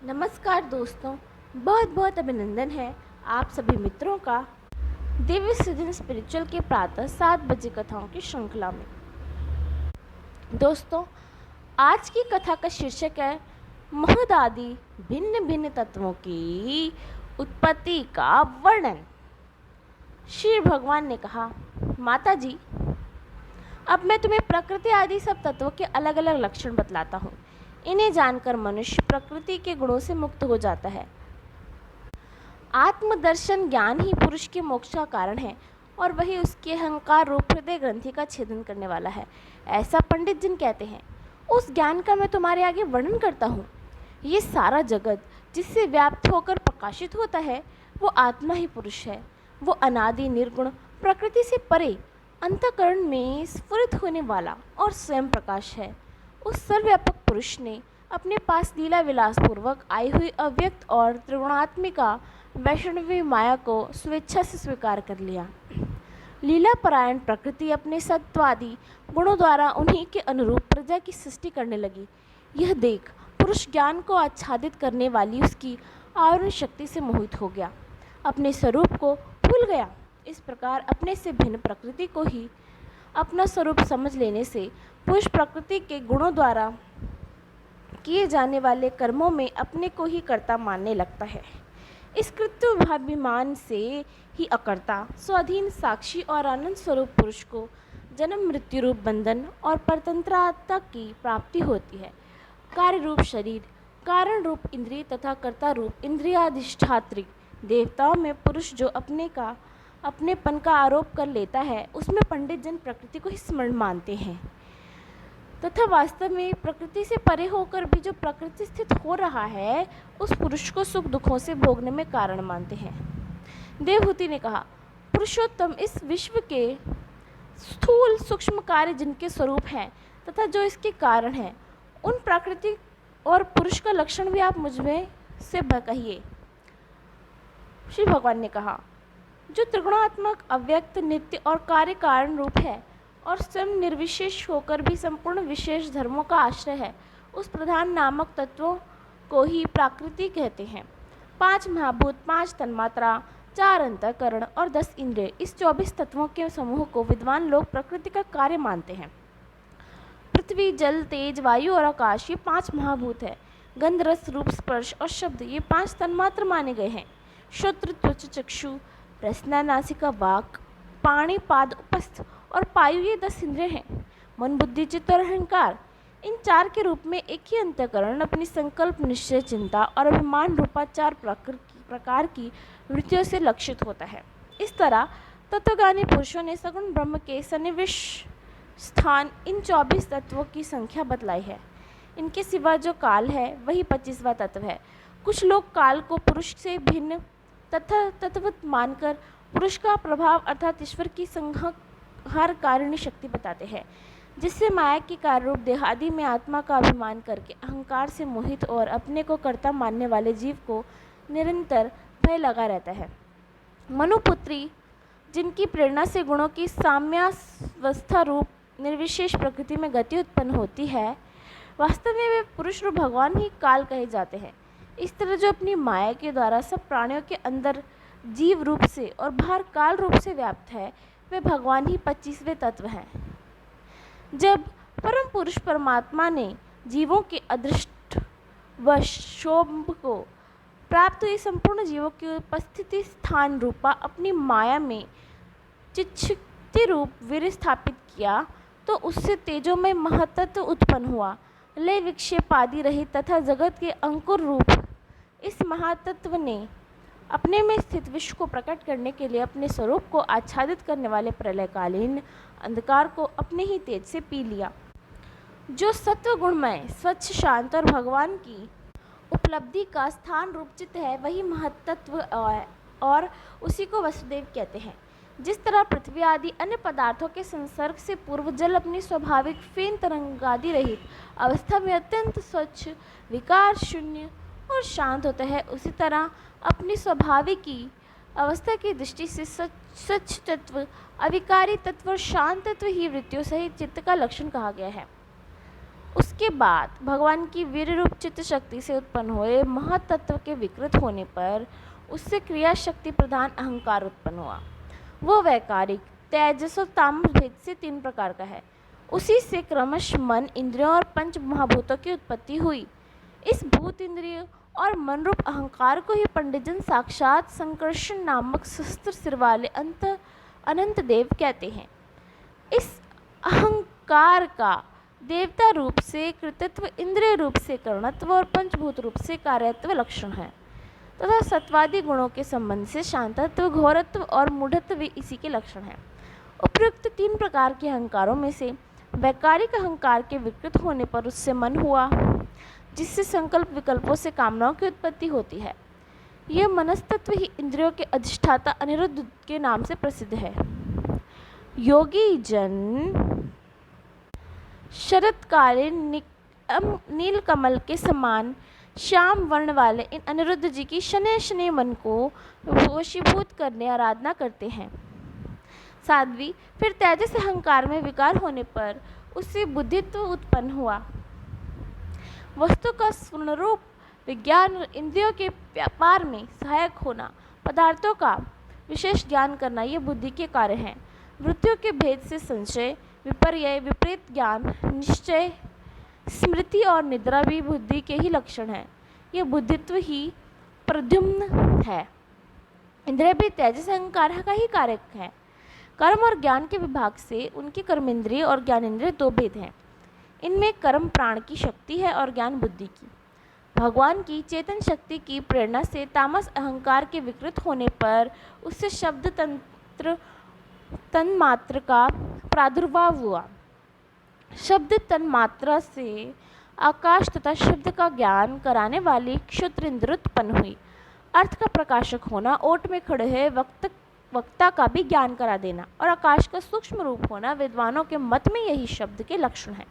नमस्कार दोस्तों, बहुत बहुत अभिनंदन है आप सभी मित्रों का दिव्य सृजन स्पिरिचुअल के प्रातः 7 बजे कथाओं की श्रृंखला में। दोस्तों, आज की कथा का शीर्षक है महद आदि भिन्न भिन्न तत्वों की उत्पत्ति का वर्णन। श्री भगवान ने कहा, माता जी, अब मैं तुम्हें प्रकृति आदि सब तत्वों के अलग अलग लक्षण बतलाता हूँ। इन्हें जानकर मनुष्य प्रकृति के गुणों से मुक्त हो जाता है। आत्मदर्शन ज्ञान ही पुरुष के मोक्ष का कारण है और वही उसके अहंकार रूप हृदय ग्रंथि का छेदन करने वाला है, ऐसा पंडित जिन कहते हैं। उस ज्ञान का मैं तुम्हारे आगे वर्णन करता हूँ। ये सारा जगत जिससे व्याप्त होकर प्रकाशित होता है वो आत्मा ही पुरुष है। वो अनादि निर्गुण प्रकृति से परे अंतःकरण में स्फुरित होने वाला और स्वयं प्रकाश है। उस सर्वव्यापक पुरुष ने अपने पास लीला विलास पूर्वक आई हुई अव्यक्त और त्रिगुणात्मिका वैष्णवी माया को स्वेच्छा से स्वीकार कर लिया। लीला परायण प्रकृति अपने सत्वादि गुणों द्वारा उन्हीं के अनुरूप प्रजा की सृष्टि करने लगी। यह देख पुरुष ज्ञान को आच्छादित करने वाली उसकी आवरण शक्ति से मोहित हो गया, अपने स्वरूप को भूल गया। इस प्रकार अपने से भिन्न प्रकृति को ही अपना स्वरूप समझ लेने से पुरुष प्रकृति के गुणों द्वारा किए जाने वाले कर्मों में अपने को ही कर्ता मानने लगता है। इस कृत्याभिमान से ही अकर्ता स्वाधीन साक्षी और आनंद स्वरूप पुरुष को जन्म मृत्यु रूप बंधन और परतंत्रता की प्राप्ति होती है। कार्य रूप शरीर, कारण रूप इंद्रिय तथा कर्ता रूप इंद्रियाधिष्ठात्री देवताओं में पुरुष जो अपनेपन का आरोप कर लेता है, उसमें पंडित जन प्रकृति को ही स्मरण मानते हैं तथा वास्तव में प्रकृति से परे होकर भी जो प्रकृति स्थित हो रहा है उस पुरुष को सुख दुखों से भोगने में कारण मानते हैं। देवहूति ने कहा, पुरुषोत्तम इस विश्व के स्थूल सूक्ष्म कार्य जिनके स्वरूप हैं तथा जो इसके कारण हैं, उन प्रकृति और पुरुष का लक्षण भी आप मुझमें से कहिए। श्री भगवान ने कहा, जो त्रिगुणात्मक अव्यक्त नित्य और कार्य कारण रूप है और स्वयं निर्विशेष होकर भी संपूर्ण विशेष धर्मों का आश्रय है, उस प्रधान नामक तत्वों को ही प्रकृति कहते हैं। 5 महाभूत, 5 तन्मात्रा, 4 अंतःकरण और 10 इंद्रिय, इस 24 तत्वों के समूह को विद्वान लोग प्रकृति का कार्य मानते हैं। पृथ्वी, जल, तेज, वायु और आकाश ये 5 महाभूत है। गंध, रस, रूप, स्पर्श और शब्द ये 5 तन्मात्र माने गए हैं। श्रोत्र, त्वचा, चक्षु, रसना, नासिका, वाक, पाणि, पाद, उपस्थ और पायु ये 10 इंद्रिय हैं। मन, बुद्धि, चित्त और अहंकार, इन 4 के रूप में एक ही अंतःकरण अपनी संकल्प, निश्चय, चिंता और अभिमान रूपा 4 प्रकार की वृत्तियों से लक्षित होता है। इस तरह तत्वज्ञानी पुरुषों ने सगुण ब्रह्म के सन्निविष्ट स्थान इन 24 तत्वों की संख्या बतलाई है। इनके सिवा जो काल है वही 25वां तत्व है। कुछ लोग काल को पुरुष से भिन्न तथा तत्वत मानकर पुरुष का प्रभाव अर्थात ईश्वर की संहार कारिणी शक्ति बताते हैं, जिससे माया की कार्य रूप देहादि में आत्मा का अभिमान करके अहंकार से मोहित और अपने को कर्ता मानने वाले जीव को निरंतर भय लगा रहता है। मनुपुत्री, जिनकी प्रेरणा से गुणों की साम्यावस्था रूप निर्विशेष प्रकृति में गति उत्पन्न होती है, वास्तव में वे पुरुष रूप भगवान ही काल कहे जाते हैं। इस तरह जो अपनी माया के द्वारा सब प्राणियों के अंदर जीव रूप से और बाहर काल रूप से व्याप्त है, वे भगवान ही 25वें तत्व हैं। जब परम पुरुष परमात्मा ने जीवों के अदृष्ट व शोभ को प्राप्त हुई संपूर्ण जीवों की उपस्थिति स्थान रूपा अपनी माया में चिच्छक्ति रूप वीर्य स्थापित किया, तो उससे तेजोमय महतत्व उत्पन्न हुआ। लय विक्षेप आदि रहित तथा जगत के अंकुर रूप इस महातत्व ने अपने में स्थित विश्व को प्रकट करने के लिए अपने स्वरूप को आच्छादित करने वाले प्रलयकालीन अंधकार को अपने ही तेज से पी लिया। जो सत्व गुणमय, स्वच्छ, शांत और भगवान की उपलब्धि का स्थान रूप चित्त है, वही महत्त्व और उसी को वसुदेव कहते हैं। जिस तरह पृथ्वी आदि अन्य पदार्थों के संसर्ग से पूर्व जल अपनी स्वाभाविक फेन तरंगादि रहित अवस्था में अत्यंत स्वच्छ, विकार शून्य और शांत होता है, उसी तरह अपनी स्वाभाविकी अवस्था की दृष्टि से स्वच्छ तत्व, अविकारी तत्व और शांत तत्व ही वृत्तियों सहित चित्त का लक्षण कहा गया है। उसके बाद भगवान की वीर रूप चित्त शक्ति से उत्पन्न हुए महतत्व के विकृत होने पर उससे क्रिया शक्ति प्रधान अहंकार उत्पन्न हुआ। वो वैकारिक तेजस और तामस भेद से 3 प्रकार का है। उसी से क्रमश मन, इंद्रियों और पंच महाभूतों की उत्पत्ति हुई। इस भूत, इंद्रिय और मन रूप अहंकार को ही पंडितजन साक्षात संकर्षण नामक शस्त्र सिर वाले अनंत देव कहते हैं। इस अहंकार का देवता रूप से कृतत्व, इंद्रिय रूप से करणत्व और पंचभूत रूप से कार्यत्व लक्षण है तथा सत्वादी गुणों के संबंध से शांतत्व, घोरत्व और मूढ़त्व भी इसी के लक्षण हैं। उपयुक्त 3 प्रकार के अहंकारों में से वैकारिक अहंकार के विकृत होने पर उससे मन हुआ, जिससे संकल्प विकल्पों से कामनाओं की उत्पत्ति होती है। यह मनस्तत्व ही इंद्रियों के अधिष्ठाता अनिरुद्ध के नाम से प्रसिद्ध है। योगी जन शरतकालीन नीलकमल के समान श्याम वर्ण वाले इन अनिरुद्ध जी की शनै शनै मन को वशीभूत करने आराधना करते हैं। साध्वी फिर तेजस अहंकार में विकार होने पर उससे बुद्धित्व उत्पन्न हुआ। वस्तु का स्वरूप विज्ञान और इंद्रियों के व्यापार में सहायक होना, पदार्थों का विशेष ज्ञान करना, ये बुद्धि के कार्य हैं। वृत्तियों के भेद से संशय, विपर्यय, विपरीत ज्ञान, निश्चय, स्मृति और निद्रा भी बुद्धि के ही लक्षण हैं। ये बुद्धित्व ही प्रद्युम्न है। इंद्रिय भी तेजस अहंकार का ही कारक है। कर्म और ज्ञान के विभाग से उनकी कर्मेंद्रिय और ज्ञानेंद्रिय 2 भेद हैं। इनमें कर्म प्राण की शक्ति है और ज्ञान बुद्धि की। भगवान की चेतन शक्ति की प्रेरणा से तामस अहंकार के विकृत होने पर उससे शब्द तन्मात्र का प्रादुर्भाव हुआ। शब्द तन्मात्रा से आकाश तथा शब्द का ज्ञान कराने वाली क्षुद्रेंद्र उत्पन्न हुई। अर्थ का प्रकाशक होना, ओट में खड़े हुए वक्ता का भी ज्ञान करा देना और आकाश का सूक्ष्म रूप होना विद्वानों के मत में यही शब्द के लक्षण है।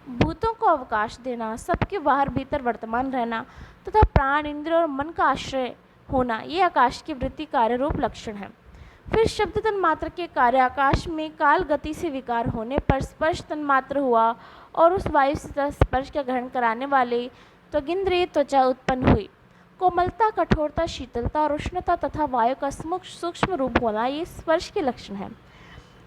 भूतों को अवकाश देना, सबके बाहर भीतर वर्तमान रहना तथा प्राण, इंद्रिय और मन का आश्रय होना, ये आकाश की वृत्ति कार्य रूप लक्षण है। फिर शब्द तन्मात्र के कार्य आकाश में काल गति से विकार होने पर स्पर्श तन्मात्र हुआ और उस वायु से स्पर्श का ग्रहण कराने वाले त्वगिंद्रिय त्वचा उत्पन्न हुई। कोमलता, कठोरता, शीतलता और उष्णता तथा वायु का सूक्ष्म रूप होना, ये स्पर्श के लक्षण है।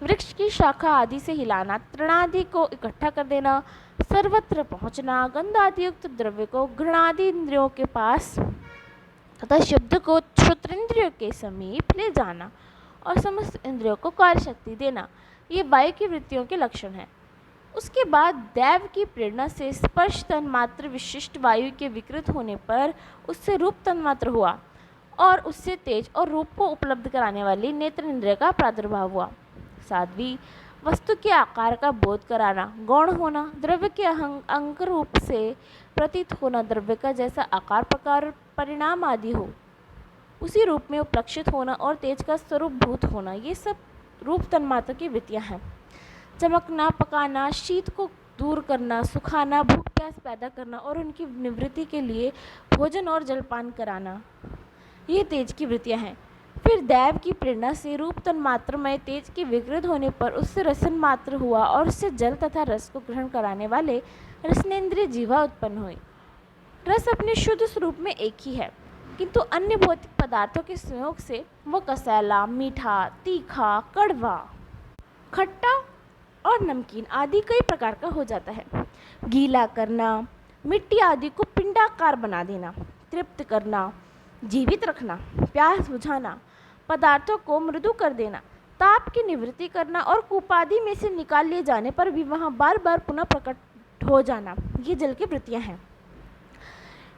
वृक्ष की शाखा आदि से हिलाना, तृणादि को इकट्ठा कर देना, सर्वत्र पहुँचना, गंध आदि युक्त द्रव्य को घृणादि इंद्रियों के पास तथा शब्द को श्रोत्रेंद्रियों के समीप ले जाना और समस्त इंद्रियों को कार्य शक्ति देना, ये वायु की वृत्तियों के लक्षण हैं। उसके बाद दैव की प्रेरणा से स्पर्श तन्मात्र विशिष्ट वायु के विकृत होने पर उससे रूप तन्मात्र हुआ और उससे तेज और रूप को उपलब्ध कराने वाली नेत्र इंद्रिय का प्रादुर्भाव हुआ। साध्वी वस्तु के आकार का बोध कराना, गौण होना, द्रव्य के अंक रूप से प्रतीत होना, द्रव्य का जैसा आकार, प्रकार, परिणाम आदि हो उसी रूप में उपलक्षित होना और तेज का स्वरूप भूत होना, ये सब रूप तन्मात्र की वृत्तियाँ हैं। चमकना, पकाना, शीत को दूर करना, सुखाना, भूख प्यास पैदा करना और उनकी निवृत्ति के लिए भोजन और जलपान कराना, ये तेज की वृत्तियाँ हैं। फिर दैव की प्रेरणा से रूप तन्मात्र में तेज के विकृत होने पर उससे रसन मात्र हुआ और उससे जल तथा रस को ग्रहण कराने वाले रसनेन्द्रिय जीवा उत्पन्न हुई। रस अपने शुद्ध स्वरूप में एक ही है, किंतु अन्य भौतिक पदार्थों के संयोग से वह कसैला, मीठा, तीखा, कड़वा, खट्टा और नमकीन आदि कई प्रकार का हो जाता है। गीला करना, मिट्टी आदि को पिंडाकार बना देना, तृप्त करना, जीवित रखना, प्यास बुझाना, पदार्थों को मृदु कर देना, ताप की निवृत्ति करना और कूपादि में से निकाल लिए जाने पर भी वहाँ बार बार पुनः प्रकट हो जाना, ये जल की वृत्तियाँ हैं।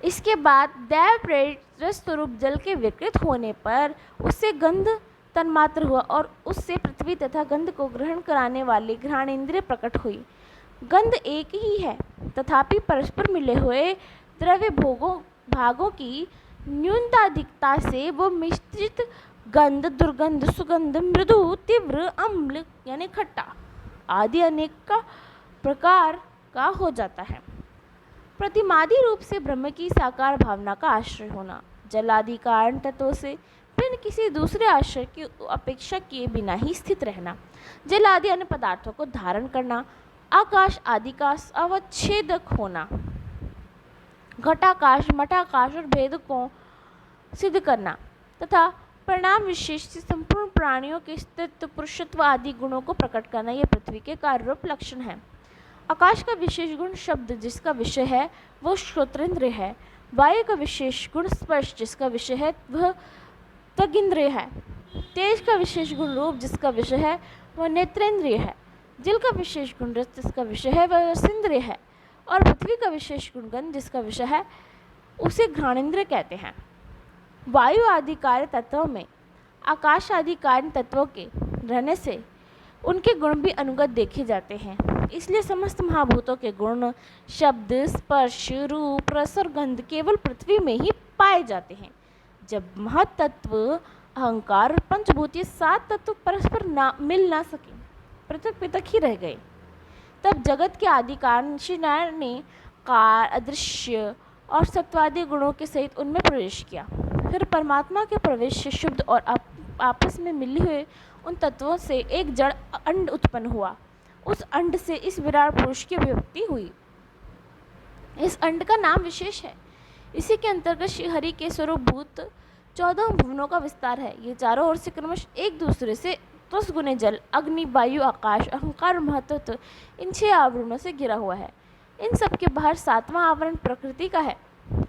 इसके बाद दैव प्रेरित रस स्वरूप जल के विकृत होने पर उससे गंध तन्मात्र हुआ और उससे पृथ्वी तथा गंध को ग्रहण कराने वाली घ्राणेन्द्रिय प्रकट हुई। गंध एक ही है, तथापि परस्पर मिले हुए द्रव्य भागों की न्यूनताधिकता से वो मिश्रित गंध, दुर्गंध, सुगंध, मृदु, तीव्र, अम्ल यानी खट्टा आदि अनेक का प्रकार का हो जाता है। प्रतिमादि रूप से ब्रह्म की साकार भावना का आश्रय होना, जलादि कारण तत्वों से बिन किसी दूसरे आश्रय की अपेक्षा किए बिना ही स्थित रहना, जल आदि अन्य पदार्थों को धारण करना, आकाश आदि का अवच्छेदक होना, घटाकाश, मठाकाश और भेद को सिद्ध करना तथा परिणाम विशेष से संपूर्ण प्राणियों के अस्तित्व, पुरुषत्व आदि गुणों को प्रकट करना, ये पृथ्वी के कार्यरूप लक्षण है। आकाश का विशेष गुण शब्द, जिसका विषय है वो श्रोत्रेंद्रिय है। वायु का विशेष गुण स्पर्श, जिसका विषय है वह त्वगिंद्रिय है। तेज का विशेष गुण रूप, जिसका विषय है वह नेत्रेंद्रिय है। जल का विशेष गुण रस, जिसका विषय है वह रसेंद्रिय है। और पृथ्वी का विशेष गुण गंध, जिसका विषय है उसे घ्राणेंद्रिय कहते हैं। वायु आदि कार्य तत्वों में आकाश आदि कार्य तत्वों के रहने से उनके गुण भी अनुगत देखे जाते हैं। इसलिए समस्त महाभूतों के गुण शब्द, स्पर्श, रूप, रस और गंध केवल पृथ्वी में ही पाए जाते हैं। जब महत्त्व, अहंकार और पंचभूत ये 7 तत्व परस्पर मिल ना सके, पृथक पृथक ही रह गए, तब जगत के आदि कारण श्री नारायण ने कार, अदृश्य और सत्वादि गुणों के सहित उनमें प्रवेश किया। फिर परमात्मा के प्रवेश से शुद्ध और आपस में मिले हुए उन तत्वों से एक जड़ अंड उत्पन्न हुआ। उस अंड से इस विराट पुरुष की अभिव्यक्ति हुई। इस अंड का नाम विशेष है। इसी के अंतर्गत श्री हरि के स्वरूपभूत 14 भुवनों का विस्तार है। ये चारों ओर से क्रमश एक दूसरे से 10 गुने जल, अग्नि, वायु, आकाश, अहंकार और महत्त्व इन 6 आवरणों से घिरा हुआ है। इन सब के बाहर 7वां आवरण प्रकृति का है।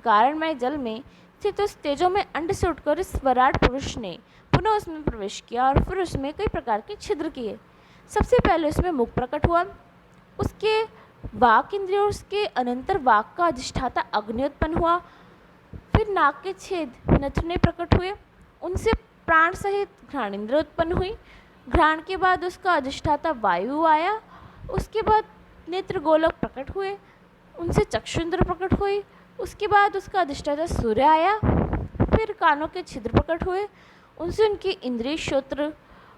कारणमय जल में स्थित उस तेजो में अंड से उठकर इस विराट पुरुष ने पुनः उसमें प्रवेश किया और फिर उसमें कई प्रकार के छिद्र किए। सबसे पहले उसमें मुख प्रकट हुआ, उसके वाक इंद्रिय और उसके अनंतर वाक का अधिष्ठाता अग्नि उत्पन्न हुआ। फिर नाक के छेद नथुने प्रकट हुए, उनसे प्राण सहित घ्राणेंद्र उत्पन्न हुई। घ्राण के बाद उसका अधिष्ठाता वायु आया। उसके बाद नेत्र गोलक प्रकट हुए, उनसे चक्षुंद्र प्रकट हुई। उसके बाद उसका अधिष्ठाता सूर्य आया। फिर कानों के छिद्र प्रकट हुए, उनसे उनकी इंद्रिय श्रोत्र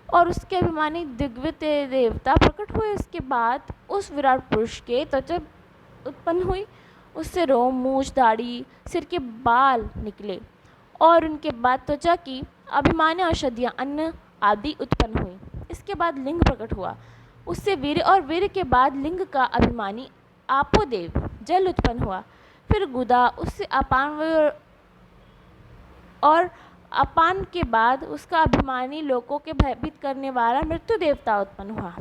और उसके अभिमानी दिग्विजय देवता प्रकट हुए। उसके बाद उस विराट पुरुष के त्वचा उत्पन्न हुई, उससे रोम, मूछ, दाढ़ी, सिर के बाल निकले और उनके बाद त्वचा की अभिमानी औषधियाँ, अन्न आदि उत्पन्न हुई। इसके बाद लिंग प्रकट हुआ, उससे वीर्य और वीर्य के बाद लिंग का अभिमानी आपोदेव जल उत्पन्न हुआ। फिर गुदा, उससे अपान और अपान के बाद उसका अभिमानी लोकों के भयभीत करने वाला मृत्यु देवता उत्पन्न हुआ।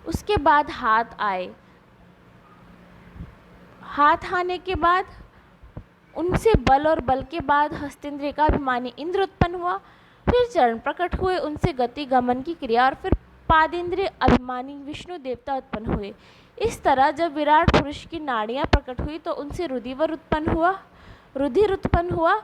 उसके बाद हाथ आए, हाथ आने के बाद उनसे बल और बल के बाद हस्तेंद्रिय का अभिमानी इंद्र उत्पन्न हुआ। फिर चरण प्रकट हुए, उनसे गति गमन की क्रिया और फिर पादेंद्रिय अभिमानी विष्णु देवता उत्पन्न हुए। इस तरह जब विराट पुरुष की नाड़ियाँ प्रकट हुई तो उनसे रुधिर उत्पन्न हुआ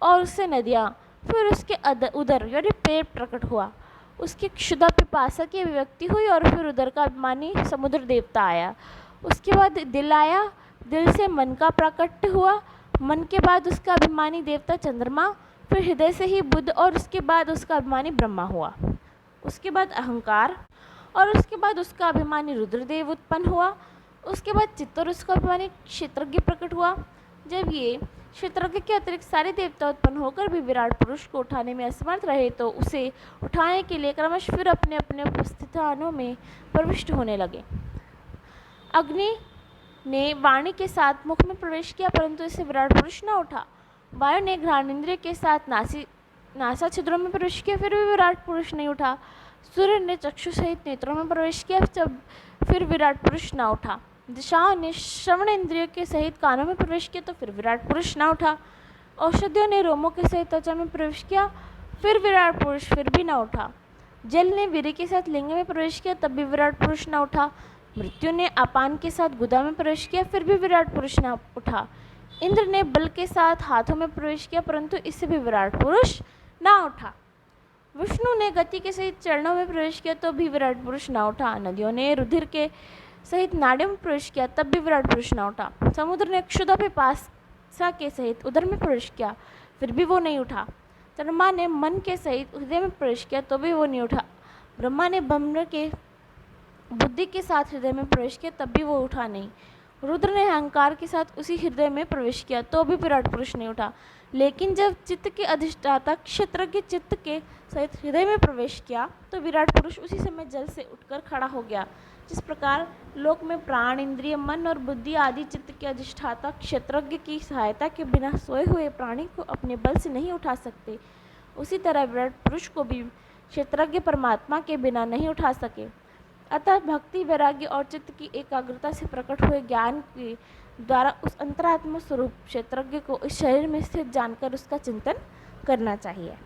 और उससे नदियाँ। फिर उसके उदर यानी पेट प्रकट हुआ, उसकी क्षुधा पिपासा की अभिव्यक्ति हुई और फिर उदर का अभिमानी समुद्र देवता आया। उसके बाद दिल आया, दिल से मन का प्रकट हुआ, मन के बाद उसका अभिमानी देवता चंद्रमा, फिर हृदय से ही बुध और उसके बाद उसका अभिमानी ब्रह्मा हुआ। उसके बाद अहंकार और उसके बाद उसका अभिमानी रुद्रदेव उत्पन्न हुआ। उसके बाद चित्त और उसका अभिमानी क्षेत्रज्ञ प्रकट हुआ। जब ये क्षेत्रज्ञ के अतिरिक्त सारे देवता उत्पन्न होकर भी विराट पुरुष को उठाने में असमर्थ रहे तो उसे उठाने के लिए क्रमश फिर अपने अपने उपस्थितानों में प्रविष्ट होने लगे। अग्नि ने वाणी के साथ मुख में प्रवेश किया परंतु इससे विराट पुरुष न उठा। वायु ने घ्राणेंद्रिय के साथ नासा छिद्रों में प्रवेश किया, फिर भी विराट पुरुष नहीं उठा। सूर्य ने चक्षु सहित नेत्रों में प्रवेश किया, जब फिर विराट पुरुष न उठा। दिशाओं ने श्रवण इंद्रियों के सहित कानों में प्रवेश किया तो फिर विराट पुरुष न उठा। औषधियों ने रोमों के सहित त्वचा में प्रवेश किया, फिर विराट पुरुष फिर भी न उठा। जल ने वीर्य के साथ लिंग में प्रवेश किया, तब भी विराट पुरुष न उठा। मृत्यु ने अपान के साथ गुदा में प्रवेश किया, फिर भी विराट पुरुष न उठा। इंद्र ने बल के साथ हाथों में प्रवेश किया परंतु इससे भी विराट पुरुष न उठा। विष्णु ने गति के सहित चरणों में प्रवेश किया तो भी विराट पुरुष न उठा। नदियों ने रुधिर के सहित नाड़ियों में प्रवेश किया, तब भी विराट पुरुष न उठा। समुद्र ने क्षुधा पिपासा के सहित उदर में प्रवेश किया, फिर भी वो नहीं उठा। चंद्रमा ने मन के सहित हृदय में प्रवेश किया तो भी वो नहीं उठा। ब्रह्मा ने ब्रह्म के बुद्धि के साथ हृदय में प्रवेश किया, तब भी वो उठा नहीं। रुद्र ने अहंकार के साथ उसी हृदय में प्रवेश किया तो भी विराट पुरुष नहीं उठा, लेकिन जब चित्त के अधिष्ठाता क्षेत्रज्ञ चित्त के सहित हृदय में प्रवेश किया तो विराट पुरुष उसी समय जल से उठकर खड़ा हो गया। जिस प्रकार लोक में प्राण, इंद्रिय, मन और बुद्धि आदि चित्त के अधिष्ठाता क्षेत्रज्ञ की सहायता के बिना सोए हुए प्राणी को अपने बल से नहीं उठा सकते, उसी तरह विराट पुरुष को भी क्षेत्रज्ञ परमात्मा के बिना नहीं उठा सके। अतः भक्ति, वैराग्य और चित्त की एकाग्रता से प्रकट हुए ज्ञान के द्वारा उस अंतरात्मा स्वरूप क्षेत्रज्ञ को इस शरीर में स्थित जानकर उसका चिंतन करना चाहिए।